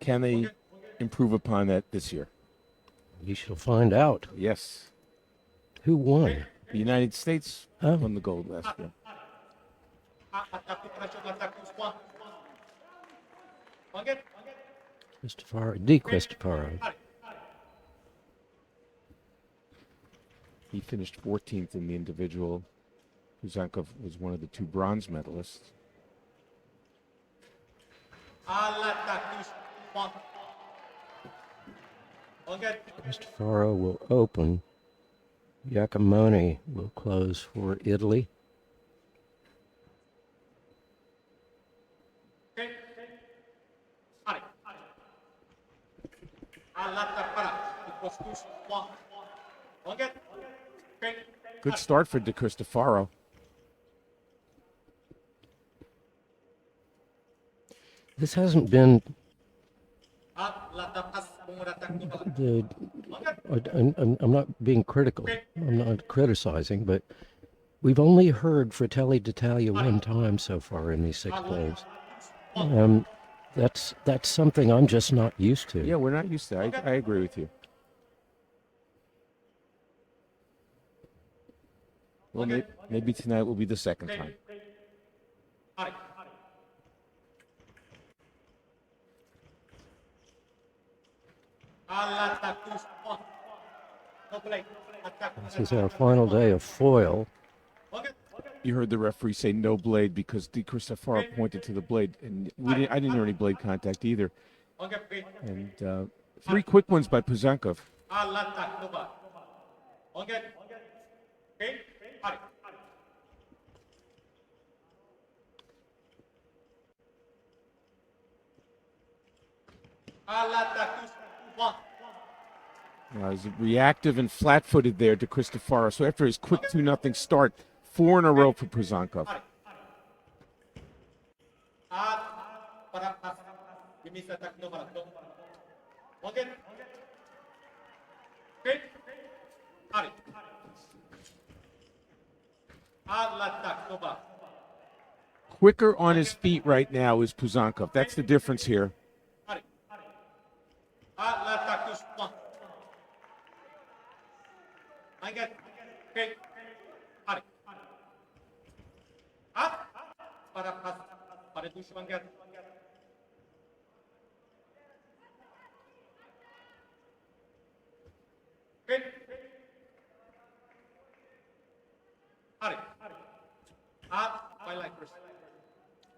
Can they improve upon that this year? We shall find out. Yes. Who won? The United States won the gold last year. CRISTOFARO. He finished 14th in the individual. PUZANKOV was one of the 2 bronze medalists. CRISTOFARO will open. IACOMONI will close for Italy. Good start for CRISTOFARO. This hasn't been I'm not being critical. I'm not criticizing, but we've only heard Fratelli d'Italia one time so far in these 6 plays. That's something I'm just not used to. Yeah, we're not used to that. I agree with you. Well, maybe tonight will be the second time. This is our final day of foil. You heard the referee say no blade because CRISTOFARO pointed to the blade, and I didn't hear any blade contact either. And 3 quick ones by PUZANKOV. He's reactive and flat-footed there to CRISTOFARO. So after his quick 2-0 start, 4 in a row for PUZANKOV. Quicker on his feet right now is PUZANKOV. That's the difference here.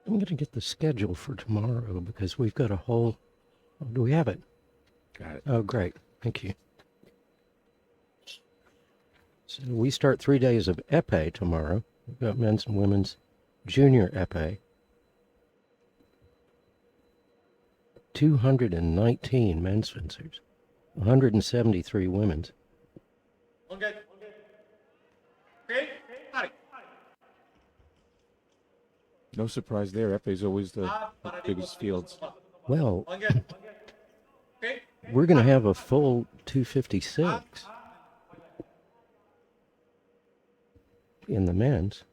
I'm going to get the schedule for tomorrow because we've got a whole... Oh, do we have it? Got it. Oh, great. Thank you. So we start 3 days of épée tomorrow. We've got men's and women's junior épée. 219 men's fencers, 173 women's. No surprise there. Épée is always the biggest fields. Well, we're going to have a full 256 in the men's.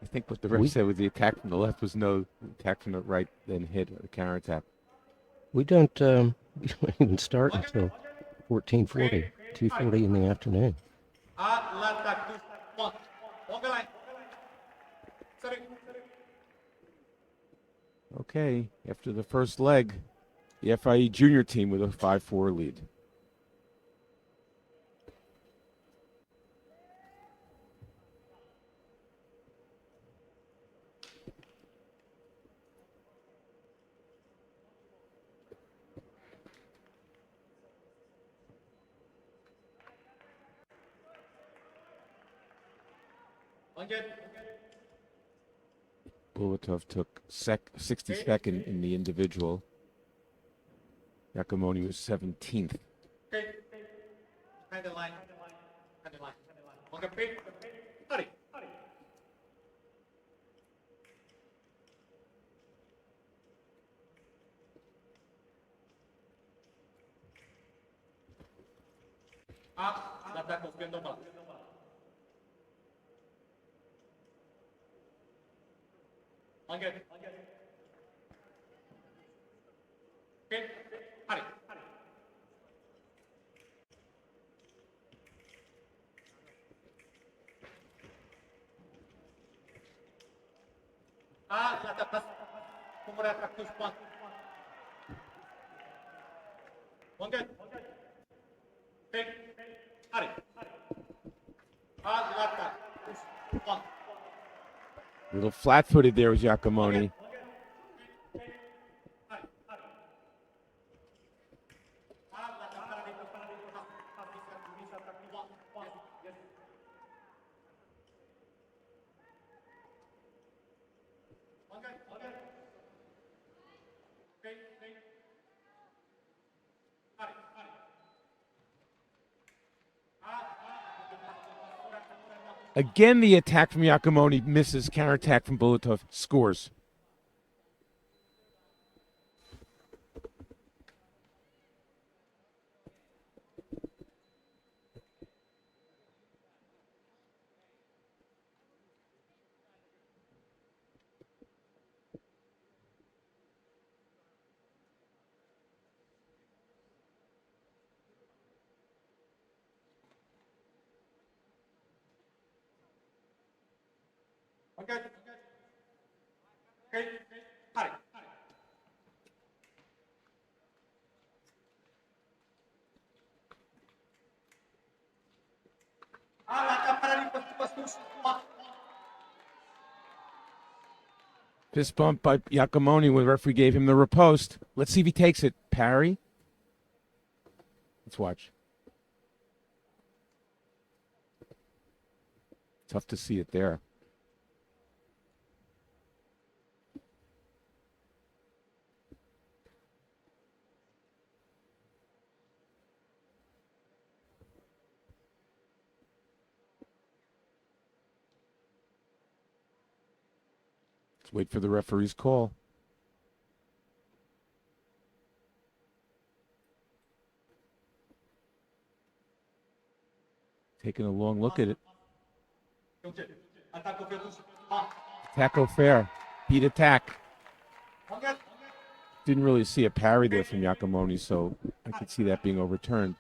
I think what the ref said with the attack from the left was no attack from the right, then hit a counterattack. We don't even start until 14:40, 2:40 in the afternoon. Okay, after the first leg, the FIE junior team with a 5-4 lead. Bulatov took 62nd in the individual. IACOMONI was 17th. A little flat-footed there was IACOMONI. Again, the attack from IACOMONI misses. Counterattack from BULATOV scores. Fist bump by IACOMONI when the referee gave him the riposte. Let's see if he takes it. Parry. Let's watch. Tough to see it there. Let's wait for the referee's call. Taking a long look at it. Tackle fair. Beat attack. Didn't really see a parry there from IACOMONI, so I could see that being overturned.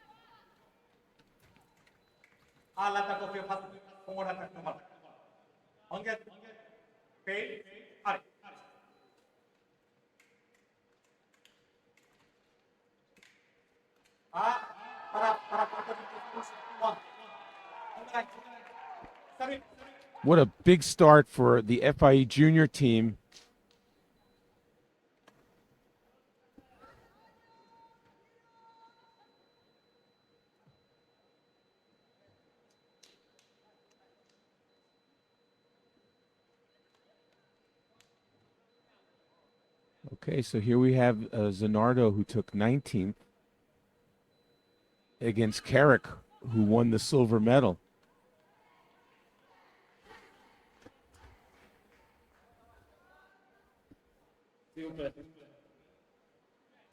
What a big start for the FIE junior team. Okay, so here we have ZANARDO, who took 19th, against KERIK, who won the silver medal.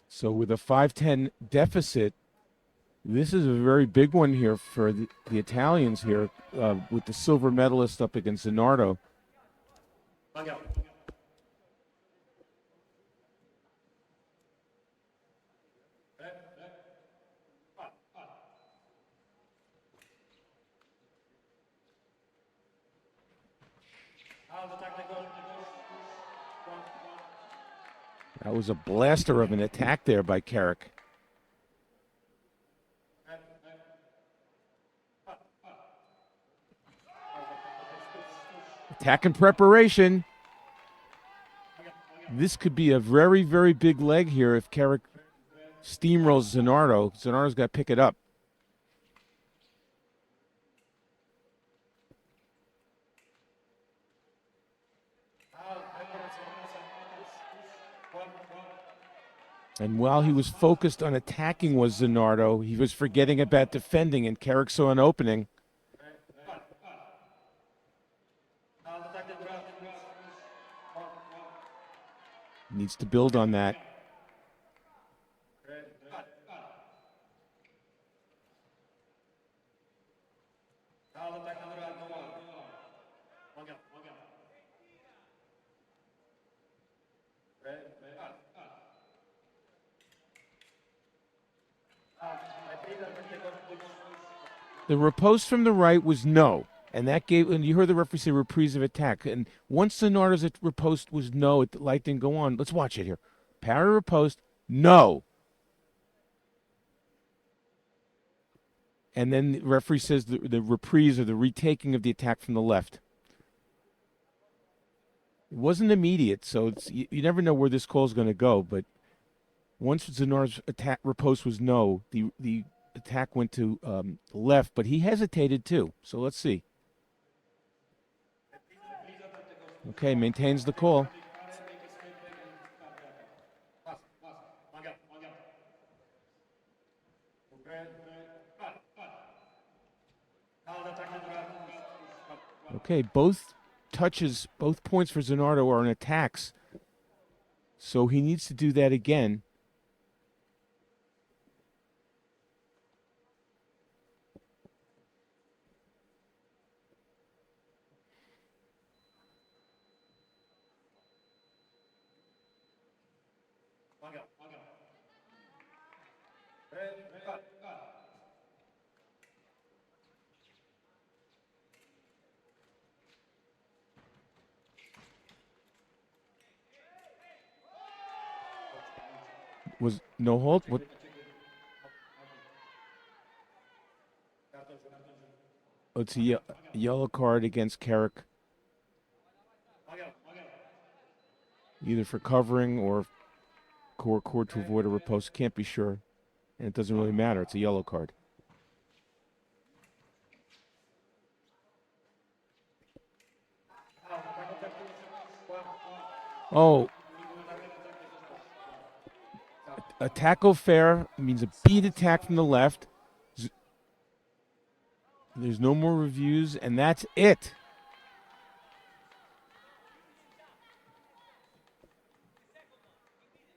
So with a 5-10 deficit, this is a very big one here for the Italians here, with the silver medalist up against ZANARDO. That was a blaster of an attack there by KERIK. Attack and preparation. This could be a very, very big leg here if KERIK steamrolls ZANARDO. ZANARDO's got to pick it up. And while he was focused on attacking was ZANARDO, he was forgetting about defending, and KERIK saw an opening. Needs to build on that. The riposte from the right was no. And that gave, and you heard the referee say reprise of attack. And once ZANARDO's riposte was no, the light didn't go on. Let's watch it here. Parry riposte, no. And then the referee says the reprise or the retaking of the attack from the left. It wasn't immediate, so you never know where this call is going to go. But once ZANARDO's attack riposte was no, the attack went to the left, but he hesitated too. So let's see. Okay, maintains the call. Okay, both touches, both points for ZANARDO are on attacks. So he needs to do that again. Was no hold? What? Oh, it's a yellow card against KERIK. Either for covering or court to avoid a riposte. Can't be sure. And it doesn't really matter. It's a yellow card. Oh. A tackle fair means a beat attack from the left. There's no more reviews, and that's it.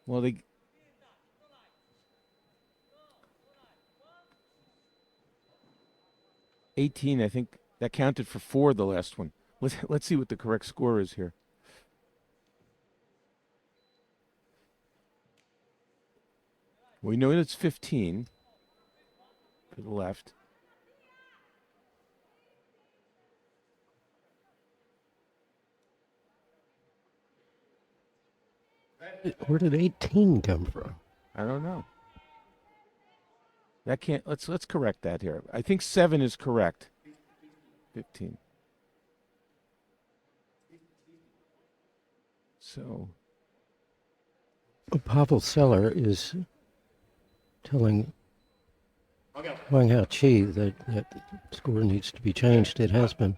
Well, they 18, I think that counted for 4, the last one. Let's see what the correct score is here. We know it's 15 for the left. Where did 18 come from? I don't know. That can't. Let's correct that here. I think 7 is correct. 15. So Pavel Seller is telling Wang Hao Chi that score needs to be changed. It has been.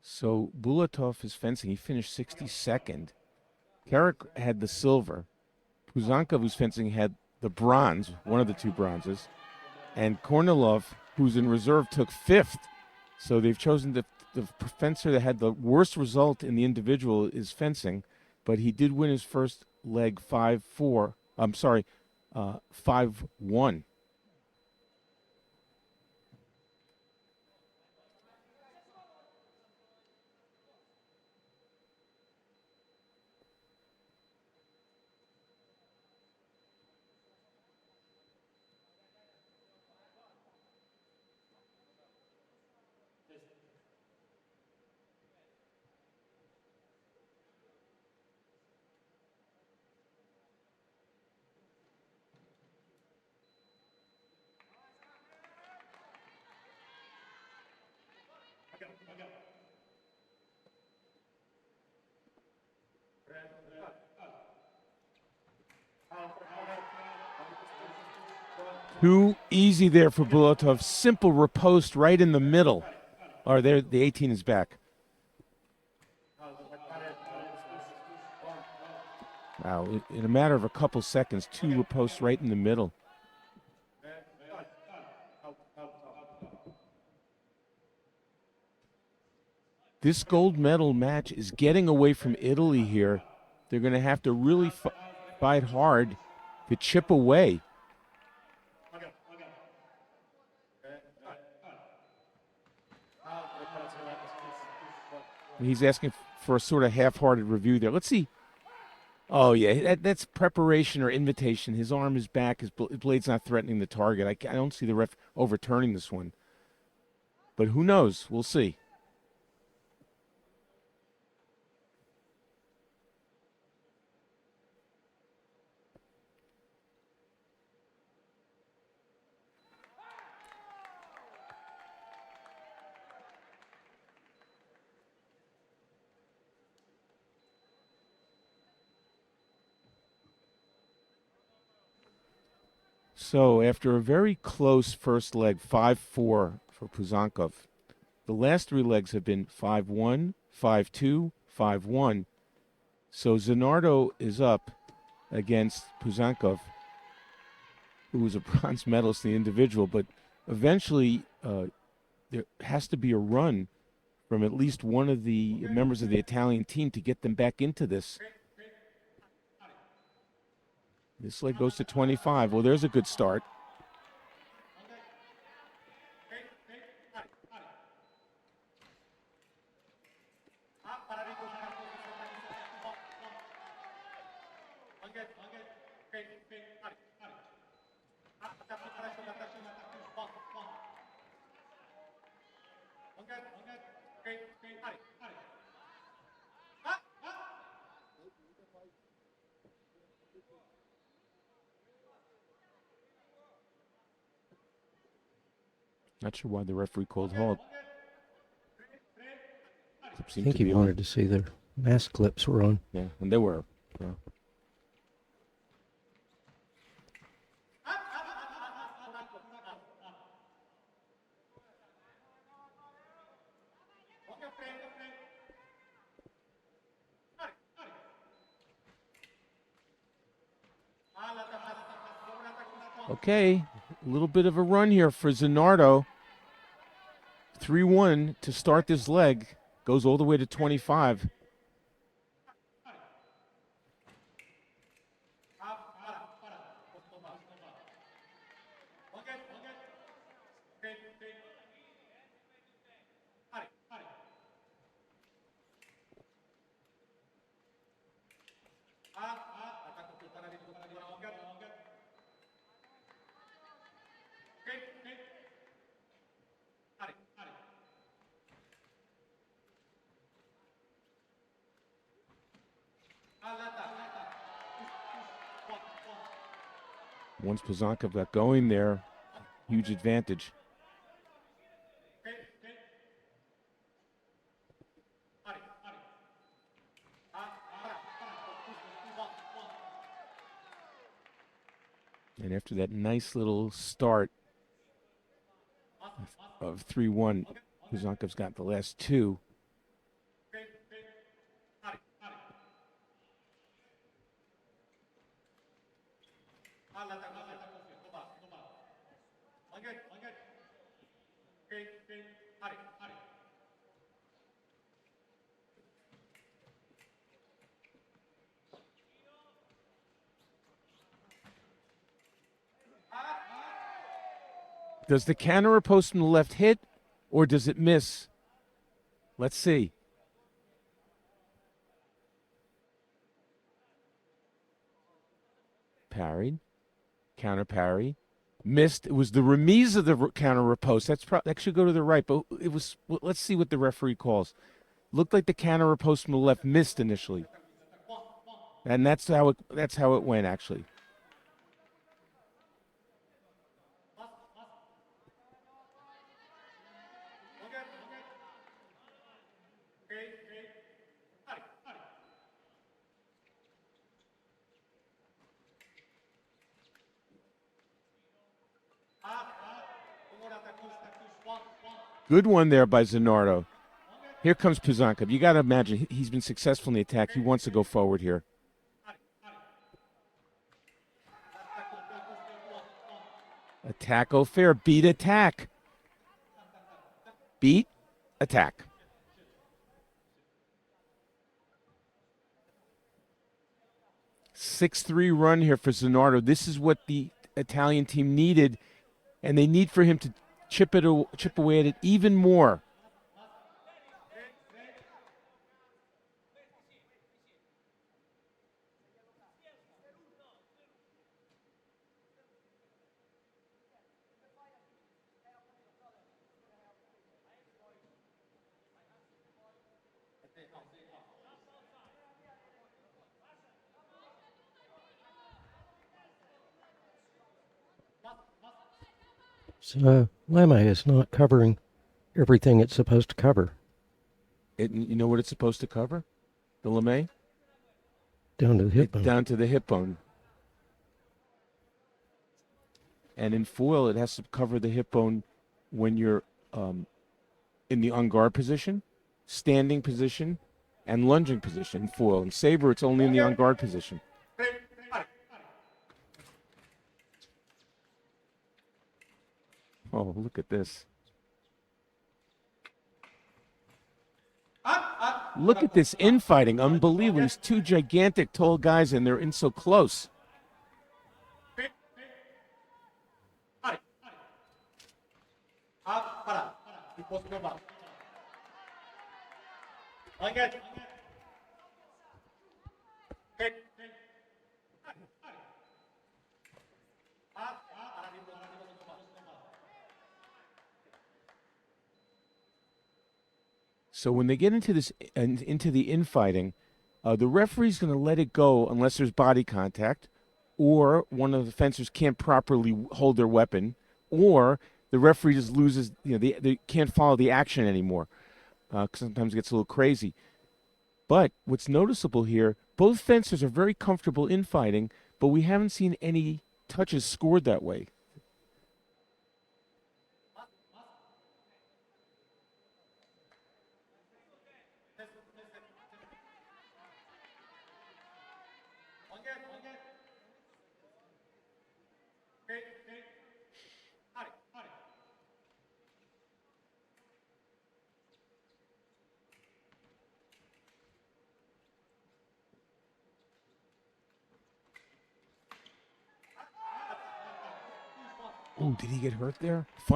So BULATOV is fencing. He finished 62nd. KERIK had the silver. PUZANKOV, who's fencing, had the bronze, one of the 2 bronzes. And KORNILOV, who's in reserve, took 5th. So they've chosen the fencer that had the worst result in the individual is fencing. But he did win his first leg 5-4. I'm sorry, 5-1. Too easy there for Bulatov. Simple riposte right in the middle. Or there, the 18 is back. Wow, in a matter of a couple seconds, 2 riposts right in the middle. This gold medal match is getting away from Italy here. They're going to have to really fight hard to chip away. He's asking for a sort of half-hearted review there. Let's see. Oh, yeah, that's preparation or invitation. His arm is back. His blade's not threatening the target. I don't see the ref overturning this one. But who knows? We'll see. So after a very close first leg, 5-4 for PUZANKOV, the last 3 legs have been 5-1, 5-2, 5-1. So ZANARDO is up against PUZANKOV, who was a bronze medalist in the individual, but eventually there has to be a run from at least one of the members of the Italian team to get them back into this. This leg goes to 25. Well, there's a good start. Not sure why the referee called halt. I think he wanted to see their mask clips were on. Yeah, and they were. Yeah. Okay, a little bit of a run here for ZANARDO. 3-1 to start this leg. Goes all the way to 25. Once PUZANKOV got going there, huge advantage. And after that nice little start of 3-1, PUZANKOV's got the last 2. Does the counter post from the left hit, or does it miss? Let's see. Parried, counter parry, missed. It was the remise of the counter riposte. That should go to the right, but it was. Well, let's see what the referee calls. Looked like the counter riposte from the left missed initially, and that's how it went actually. Good one there by ZANARDO. Here comes PUZANKOV. You got to imagine he's been successful in the attack. He wants to go forward here. Attack, oh fair. Beat, attack. Beat, attack. Six-3 run here for ZANARDO. This is what the Italian team needed, and they need for him to chip away at it even more. So Lame is not covering everything it's supposed to cover. You know what it's supposed to cover? The lame? Down to the hip bone. Down to the hip bone. And in foil, it has to cover the hip bone when you're in the on guard position, standing position, and lunging position in foil. In saber, it's only in the on guard position. Oh, look at this. Look at this infighting. Unbelievable. These two gigantic, tall guys, and they're in so close. So when they get into this into the infighting, the referee's going to let it go unless there's body contact, or one of the fencers can't properly hold their weapon, or the referee just loses. They can't follow the action anymore. Sometimes it gets a little crazy. But what's noticeable here, both fencers are very comfortable infighting, but we haven't seen any touches scored that way. Oh, did he get hurt there? He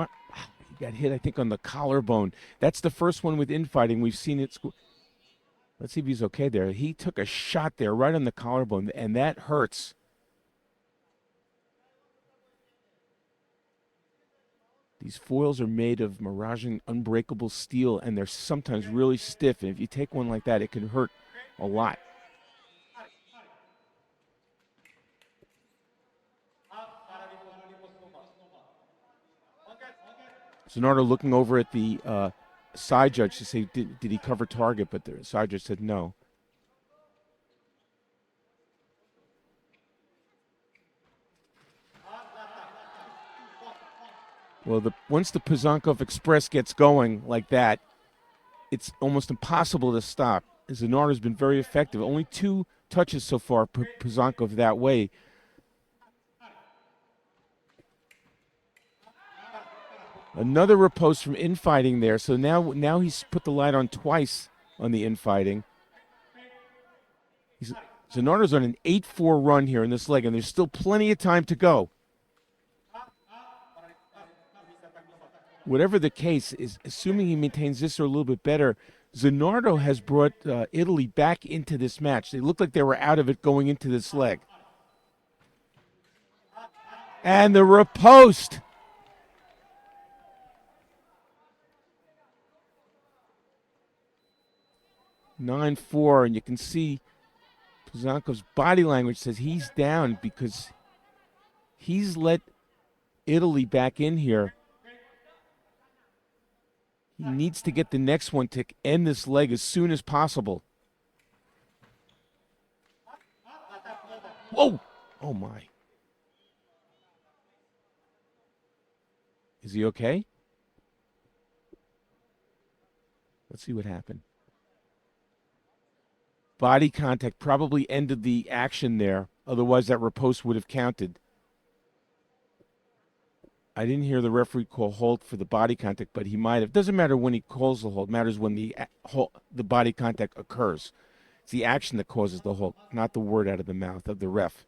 got hit, I think, on the collarbone. That's the first one with infighting. We've seen it. Let's see if he's okay there. He took a shot there right on the collarbone, and that hurts. These foils are made of Marazin unbreakable steel, and they're sometimes really stiff. And if you take one like that, it can hurt a lot. ZANARDO looking over at the side judge to say, did he cover target? But the side judge said no. Well, once the PUZANKOV Express gets going like that, it's almost impossible to stop. ZANARDO's been very effective. Only 2 touches so far per PUZANKOV that way. Another riposte from infighting there. So now he's put the light on twice on the infighting. ZANARDO's on an 8-4 run here in this leg, and there's still plenty of time to go. Whatever the case is, assuming he maintains this or a little bit better, ZANARDO has brought Italy back into this match. They looked like they were out of it going into this leg. And the riposte. (9-4), and you can see PUZANKOV's body language says he's down because he's let Italy back in here. He needs to get the next one to end this leg as soon as possible. Whoa! Oh, my. Is he okay? Let's see what happened. Body contact probably ended the action there. Otherwise, that riposte would have counted. I didn't hear the referee call hold for the body contact, but he might have. Doesn't matter when he calls the hold. It matters when the body contact occurs. It's the action that causes the hold, not the word out of the mouth of the ref.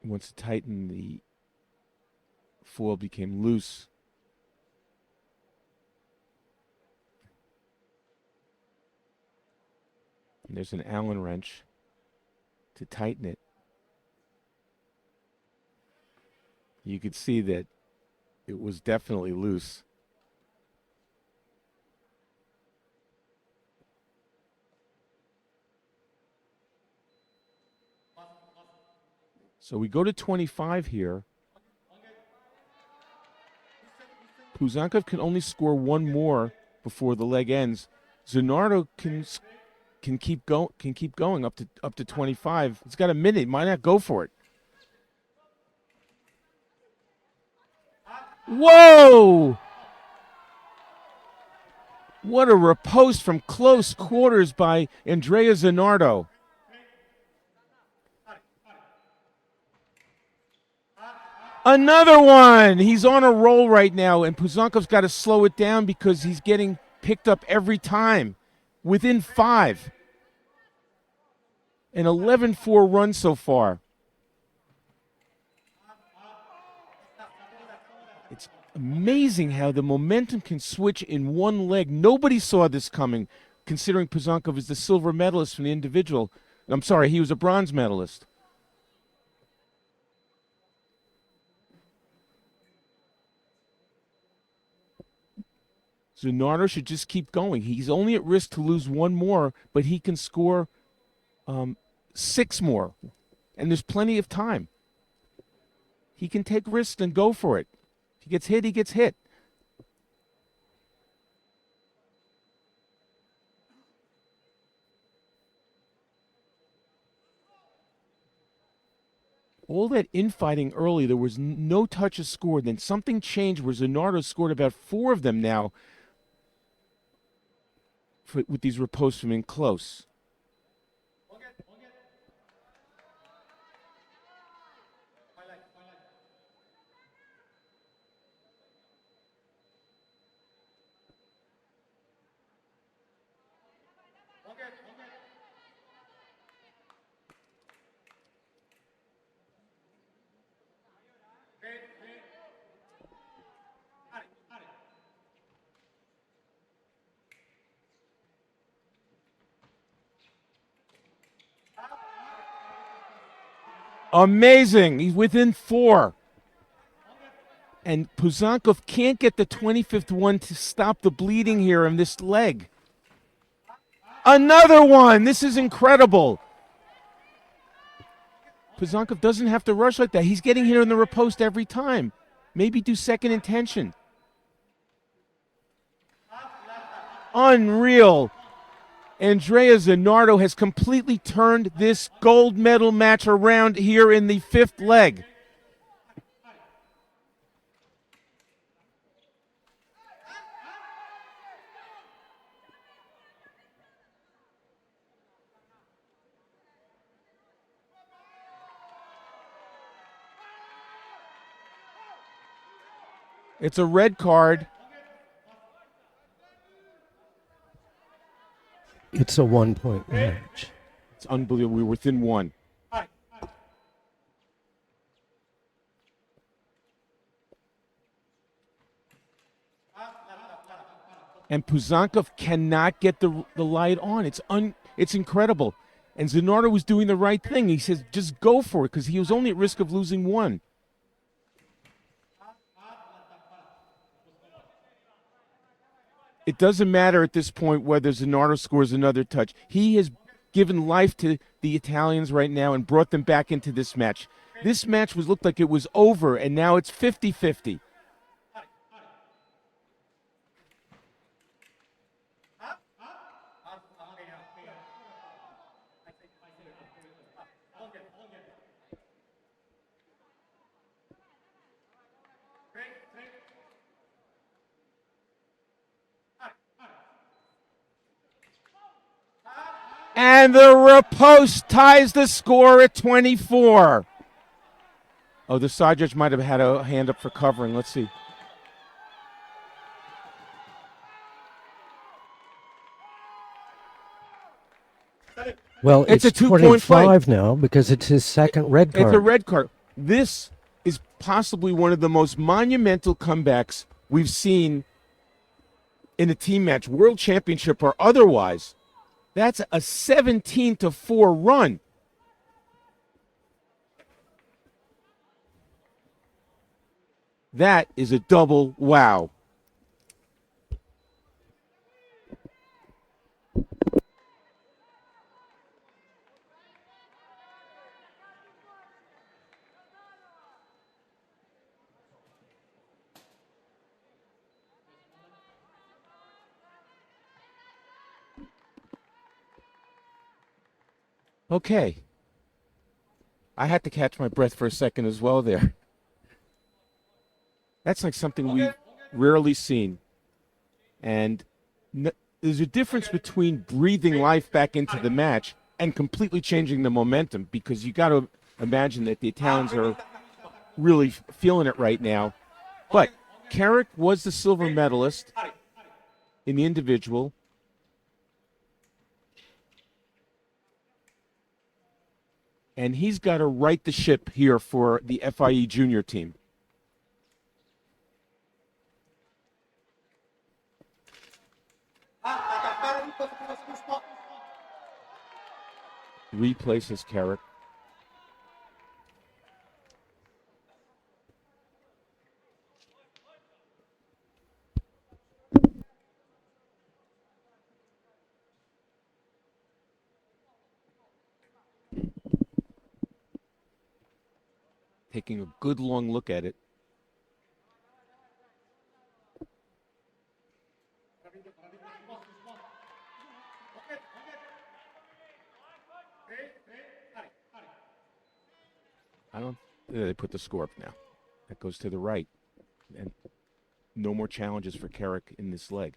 Once it tightened, the foil became loose. And there's an Allen wrench to tighten it. You could see that it was definitely loose. So we go to 25 here. Puzankov can only score one more before the leg ends. ZANARDO can keep going up to 25. He's got a minute. Might not go for it. Whoa! What a riposte from close quarters by Andrea ZANARDO. Another one! He's on a roll right now, and Puzankov's got to slow it down because he's getting picked up every time. Within 5. An 11-4 run so far. It's amazing how the momentum can switch in one leg. Nobody saw this coming, considering Puzankov is the silver medalist from the individual. I'm sorry, he was a bronze medalist. ZANARDO should just keep going. He's only at risk to lose one more, but he can score 6 more. And there's plenty of time. He can take risks and go for it. If he gets hit, he gets hit. All that infighting early, there was no touches scored. Then something changed where ZANARDO scored about 4 of them now with these ripostes from in close. Amazing. He's within 4. And Puzankov can't get the 25th one to stop the bleeding here in this leg. Another one. This is incredible. Puzankov doesn't have to rush like that. He's getting here in the riposte every time. Maybe do second intention. Unreal. Andrea ZANARDO has completely turned this gold medal match around here in the 5th leg. It's a red card. It's a 1-point match. It's unbelievable. We were within 1. And Puzankov cannot get the light on. It's incredible. And ZANARDO was doing the right thing. He says, just go for it, because he was only at risk of losing 1. It doesn't matter at this point whether ZANARDO scores another touch. He has given life to the Italians right now and brought them back into this match. This match looked like it was over, and now it's 50-50. And the riposte ties the score at 24. Oh, the side judge might have had a hand up for covering. Let's see. Well, It's a 2-point 25 now because it's his second red card. It's a red card. This is possibly one of the most monumental comebacks we've seen in a team match, world championship or otherwise. That's a 17-4 run. That is a double wow. Okay. I had to catch my breath for a second as well there. That's like something we've rarely seen. And there's a difference between breathing life back into the match and completely changing the momentum, because you got to imagine that the Italians are really feeling it right now. But KERIK was the silver medalist in the individual. And he's got to right the ship here for the FIE junior team. Replaces KERIK. Taking a good long look at it. They put the score up now. That goes to the right. And no more challenges for KERIK in this leg.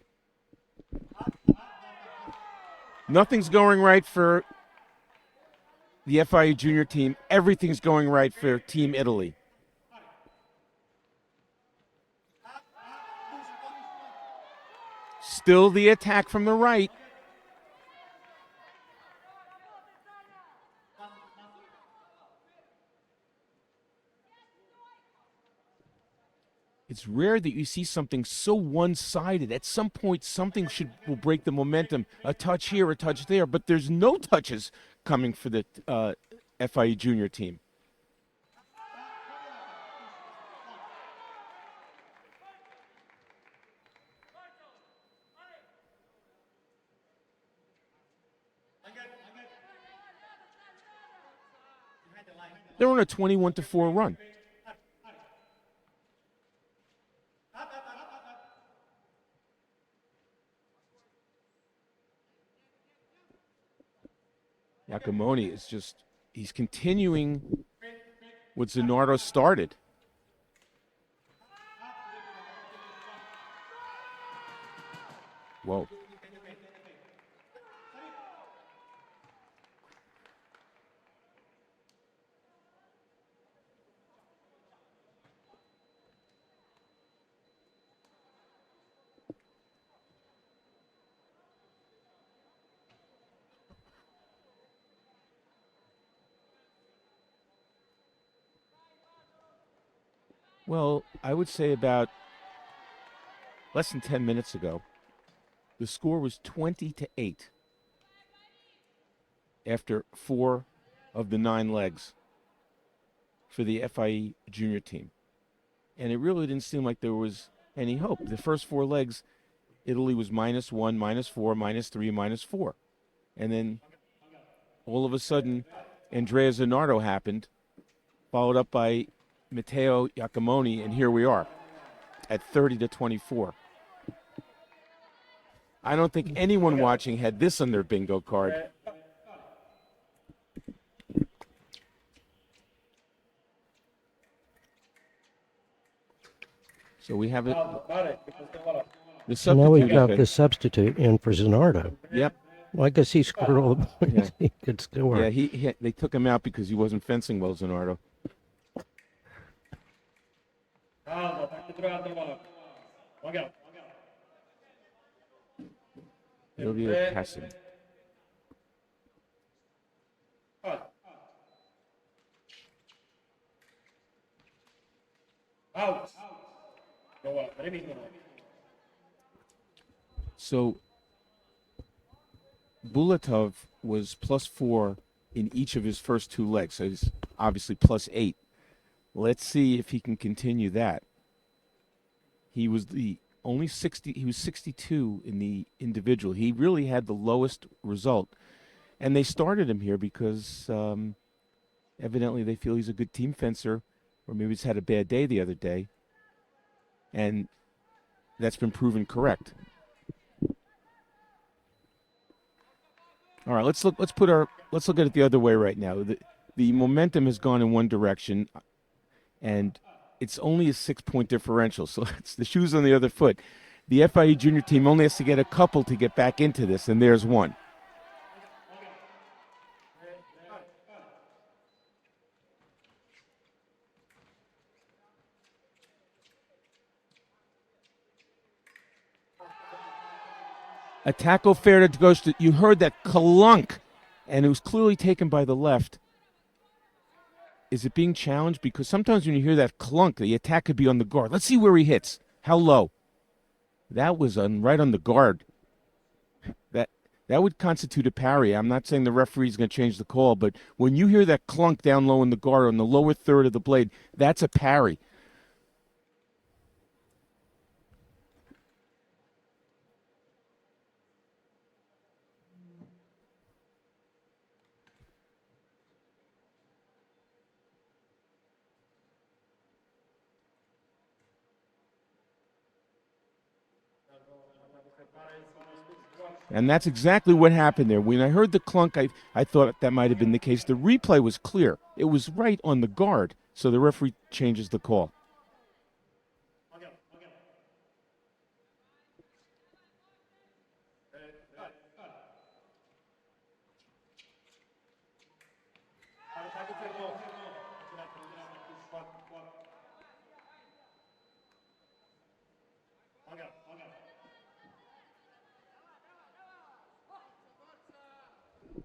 Nothing's going right for the FIE junior team. Everything's going right for Team Italy. Still the attack from the right. It's rare that you see something so one-sided. At some point, something will break the momentum. A touch here, a touch there, but there's no touches coming for the FIE junior team. They're on a 21-4 run. IACOMONI is he's continuing what ZANARDO started. Whoa. Well, I would say about less than 10 minutes ago, the score was 20-8 after 4 of the 9 legs for the FIE junior team. And it really didn't seem like there was any hope. The first 4 legs, Italy was -1, -4, -3, -4. And then all of a sudden, Andrea ZANARDO happened, followed up by Matteo IACOMONI, and here we are at 30-24. I don't think anyone watching had this on their bingo card. So we have it. The So now we've got substitute. the substitute in for ZANARDO. Yep. Well, I guess he scored all the points he could score. Yeah, they took him out because he wasn't fencing well, ZANARDO. Elia passing. So BULATOV was +4 in each of his first two legs, so he's obviously +8. Let's see if he can continue that. He was the only 60. He was 62 in the individual. He really had the lowest result, and they started him here because evidently they feel he's a good team fencer, or maybe he's had a bad day the other day, and that's been proven correct. All right, let's look at it the other way right now. The momentum has gone in one direction, and it's only a 6-point differential, so it's the shoe's on the other foot. The FIU junior team only has to get a couple to get back into this, and there's one. A tackle fair that goes to, you heard that clunk, and it was clearly taken by the left. Is it being challenged? Because sometimes when you hear that clunk, the attack could be on the guard. Let's see where he hits. How low? That was right on the guard. That would constitute a parry. I'm not saying the referee's going to change the call, but when you hear that clunk down low in the guard on the lower third of the blade, that's a parry. And that's exactly what happened there. When I heard the clunk, I thought that might have been the case. The replay was clear. It was right on the guard, so the referee changes the call.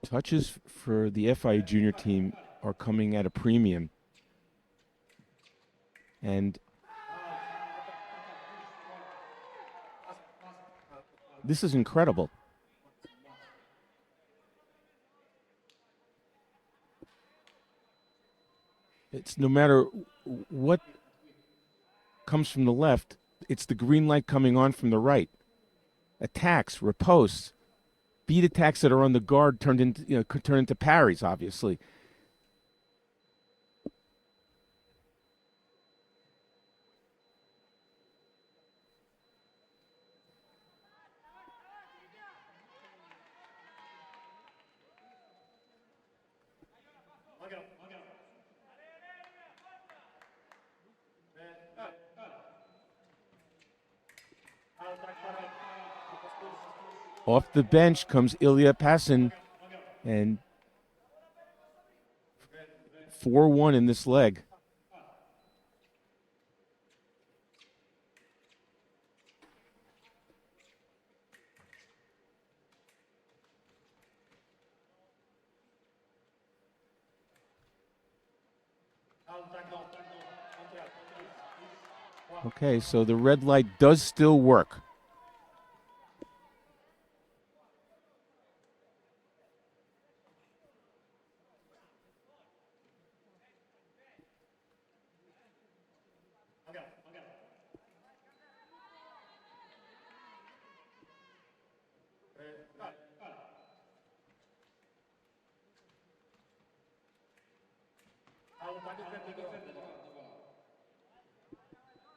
Touches for the FIU junior team are coming at a premium. And this is incredible. It's no matter what comes from the left, it's the green light coming on from the right. Attacks, riposts, beat attacks that are on the guard could turn into parries, obviously. Off the bench comes Elia PASIN, and 4-1 in this leg. Okay, so the red light does still work.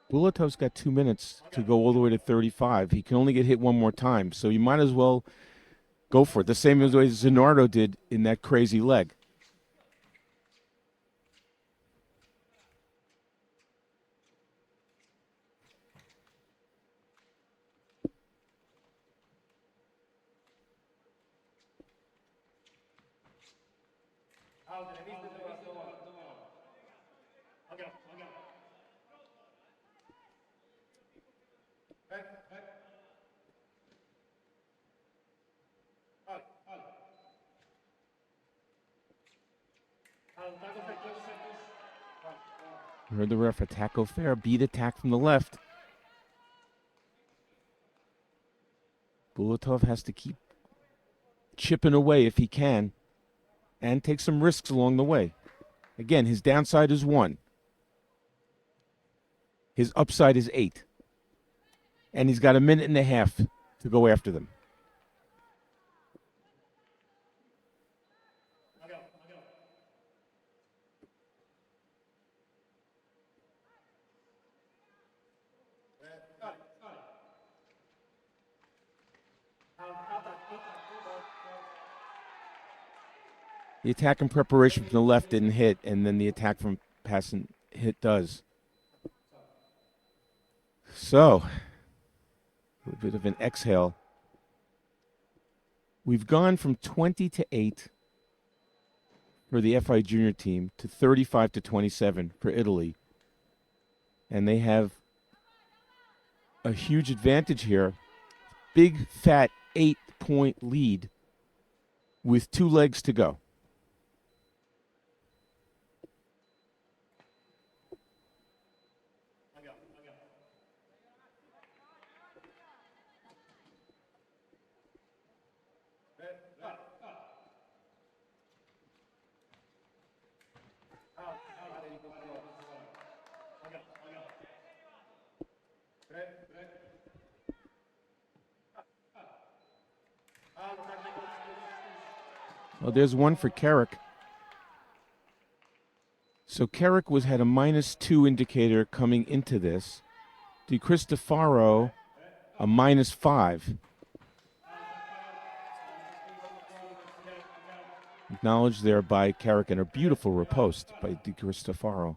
Bulatov's got 2 minutes to go all the way to 35. He can only get hit one more time, so you might as well go for it. The same as way ZANARDO did in that crazy leg. You heard the ref, attack go fair, beat attack from the left. Bulatov has to keep chipping away if he can and take some risks along the way. Again, his downside is 1. His upside is 8. And he's got a minute and a half to go after them. The attack in preparation from the left didn't hit, and then the attack from PASIN hit does. So, a little bit of an exhale. We've gone from 20 to 8 for the FI junior team to 35 to 27 for Italy. And they have a huge advantage here. Big, fat 8-point lead with 2 legs to go. Well, there's one for KERIK. So KERIK had a -2 indicator coming into this. The CRISTOFARO a -5. Acknowledged there by KERIK, and a beautiful riposte by Di CRISTOFARO.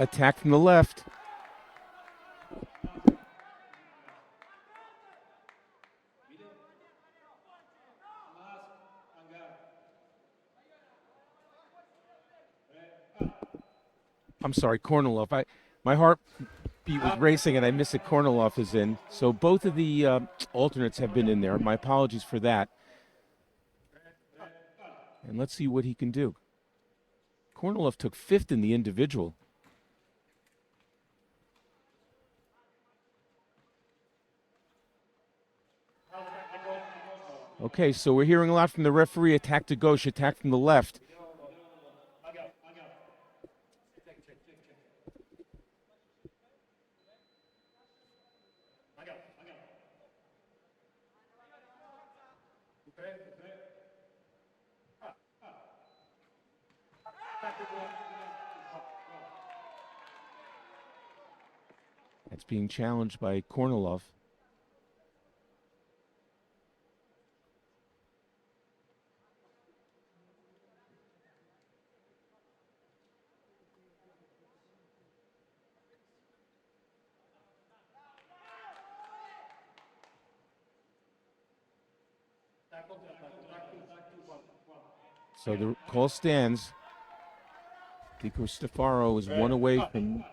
Attack from the left. I'm sorry, KORNILOV. My heartbeat was racing and I missed that KORNILOV is in. So both of the alternates have been in there. My apologies for that. And let's see what he can do. KORNILOV took 5th in the individual. Okay, so we're hearing a lot from the referee. Attack to gauche, attack from the left. That's being challenged by KORNILOV. So the call stands. CRISTOFARO is one away from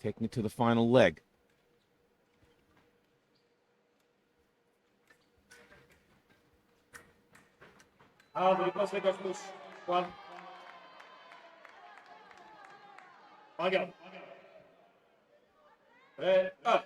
taking it to the final leg. One. Again. Up.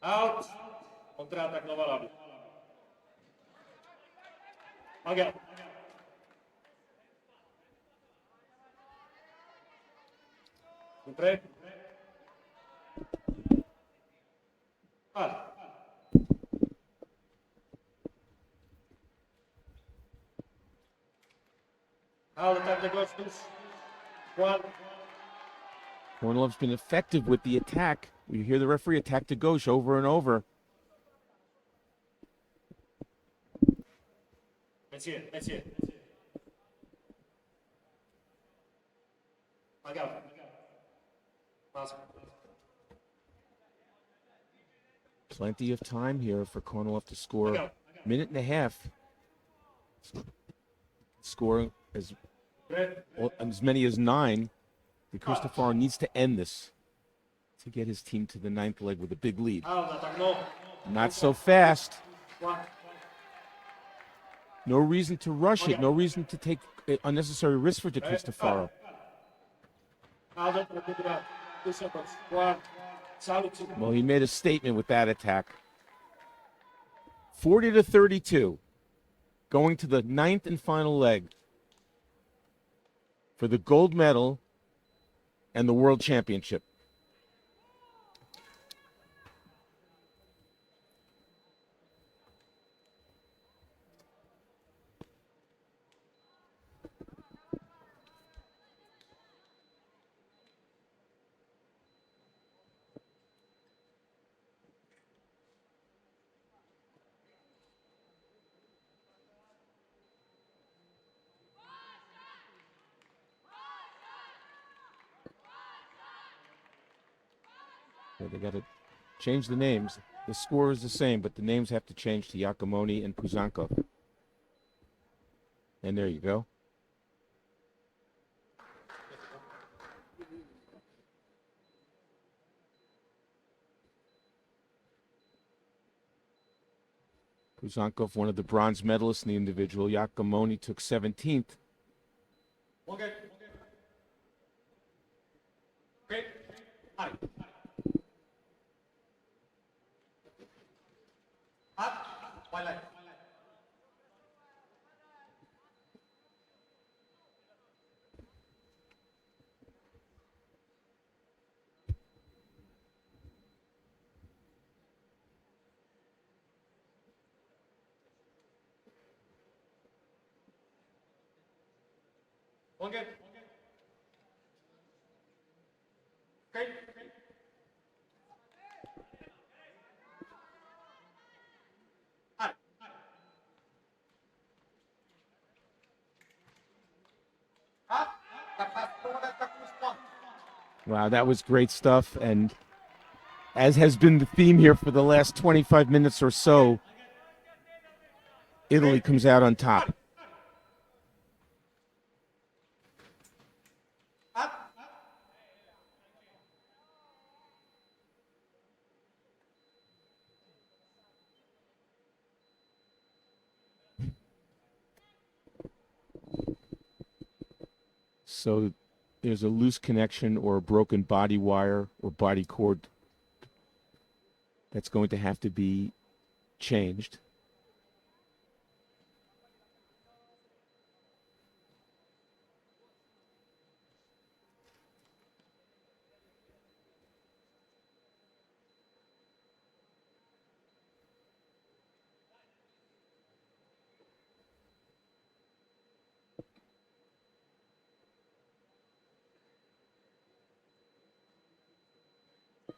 Out. Kontratak Nova Labi. Again. Tre. Out attack the gauche loose. One. Kornilov's been effective with the attack. You hear the referee attack to gauche over and over. Mattia. Again. PASIN. Plenty of time here for Kornilov to score. Minute and a half. Score as many as 9. The CRISTOFARO needs to end this to get his team to the 9th leg with a big lead. Not so fast. No reason to rush it. No reason to take unnecessary risks for the CRISTOFARO. Well, he made a statement with that attack. 40-32, going to the 9th and final leg for the gold medal and the world championship. They got to change the names. The score is the same, but the names have to change to IACOMONI and PUZANKOV. And there you go. PUZANKOV, one of the bronze medalists in the individual. IACOMONI took 17th. Okay. Wow, that was great stuff. And as has been the theme here for the last 25 minutes or so, Italy comes out on top. So there's a loose connection or a broken body wire or body cord that's going to have to be changed.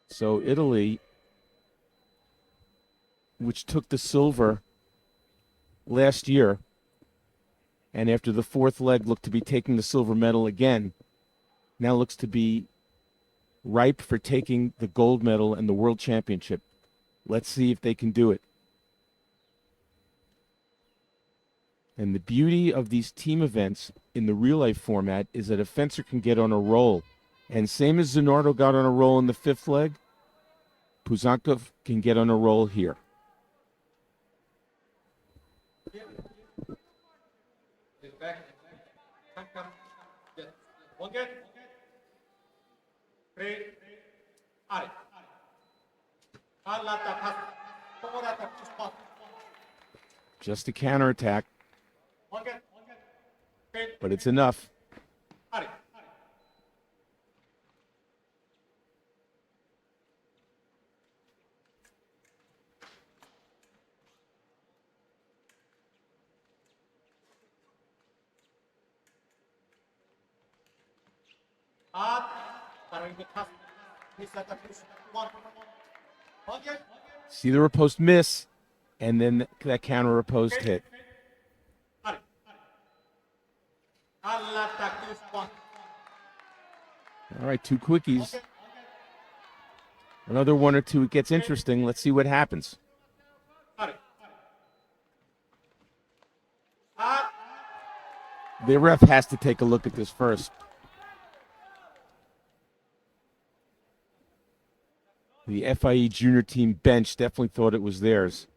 So Italy, which took the silver last year, and after the fourth leg looked to be taking the silver medal again, now looks to be ripe for taking the gold medal and the world championship. Let's see if they can do it. And the beauty of these team events in the real life format is that a fencer can get on a roll. And same as ZANARDO got on a roll in the fifth leg, PUZANKOV can get on a roll here. Just a counterattack, but it's enough. See the riposte miss, and then that counter riposte hit. All right, two quickies. Another one or two, it gets interesting. Let's see what happens. The ref has to take a look at this first. The FIE junior team bench definitely thought it was theirs.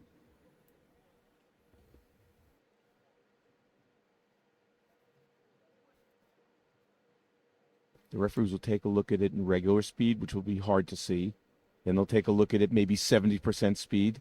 The referees will take a look at it in regular speed, which will be hard to see. Then they'll take a look at it maybe 70% speed.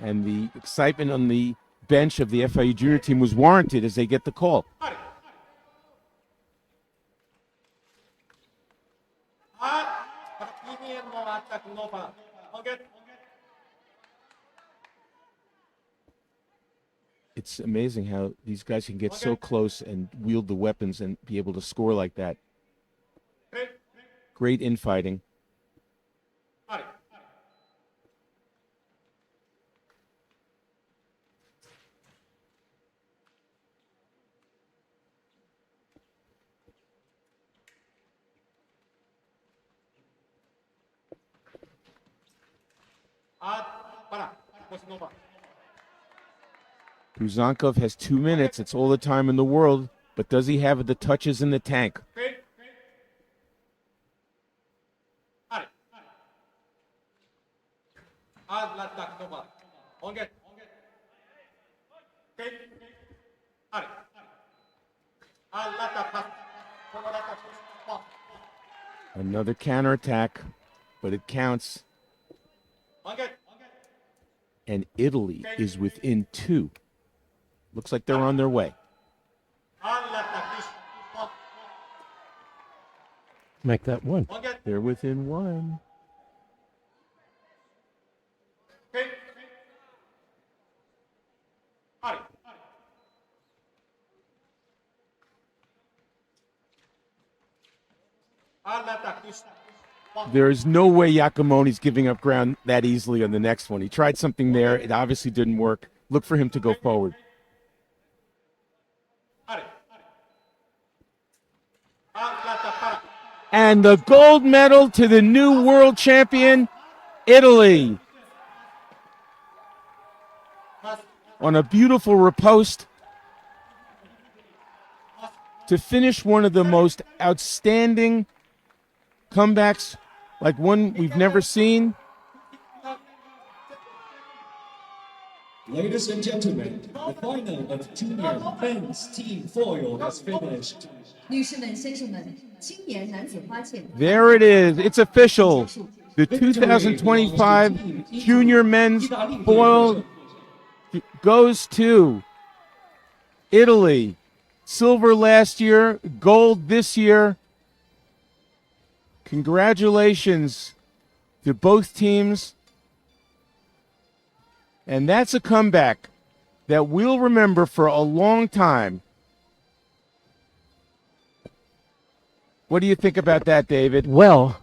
And the excitement on the bench of the FIU junior team was warranted as they get the call. It's amazing how these guys can get so close and wield the weapons and be able to score like that. Great infighting. PUZANKOV has 2 minutes. It's all the time in the world. But does he have the touches in the tank? Another counterattack, but it counts. And Italy is within 2. Looks like they're on their way. Make that 1. They're within 1. There is no way IACOMONI's giving up ground that easily on the next one. He tried something there. It obviously didn't work. Look for him to go forward. And the gold medal to the new world champion, Italy. On a beautiful riposte to finish one of the most outstanding comebacks, like one we've never seen. Ladies and gentlemen, the final of junior men's team foil has finished. There it is. It's official. The 2025 junior men's foil goes to Italy. Silver last year, gold this year. Congratulations to both teams. And that's a comeback that we'll remember for a long time. What do you think about that, David? Well,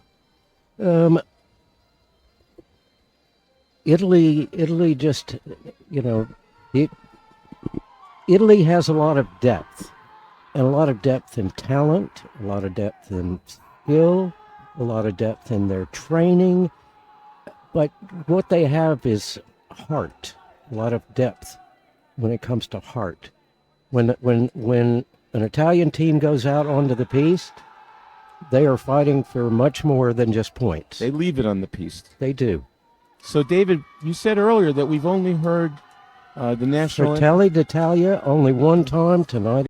Italy just, Italy has a lot of depth, and a lot of depth in talent, a lot of depth in skill, a lot of depth in their training. But what they have is heart, a lot of depth when it comes to heart. When an Italian team goes out onto the piste, they are fighting for much more than just points. They leave it on the piste. They do. So, David, you said earlier that we've only heard the national... Fratelli d'Italia only one time tonight.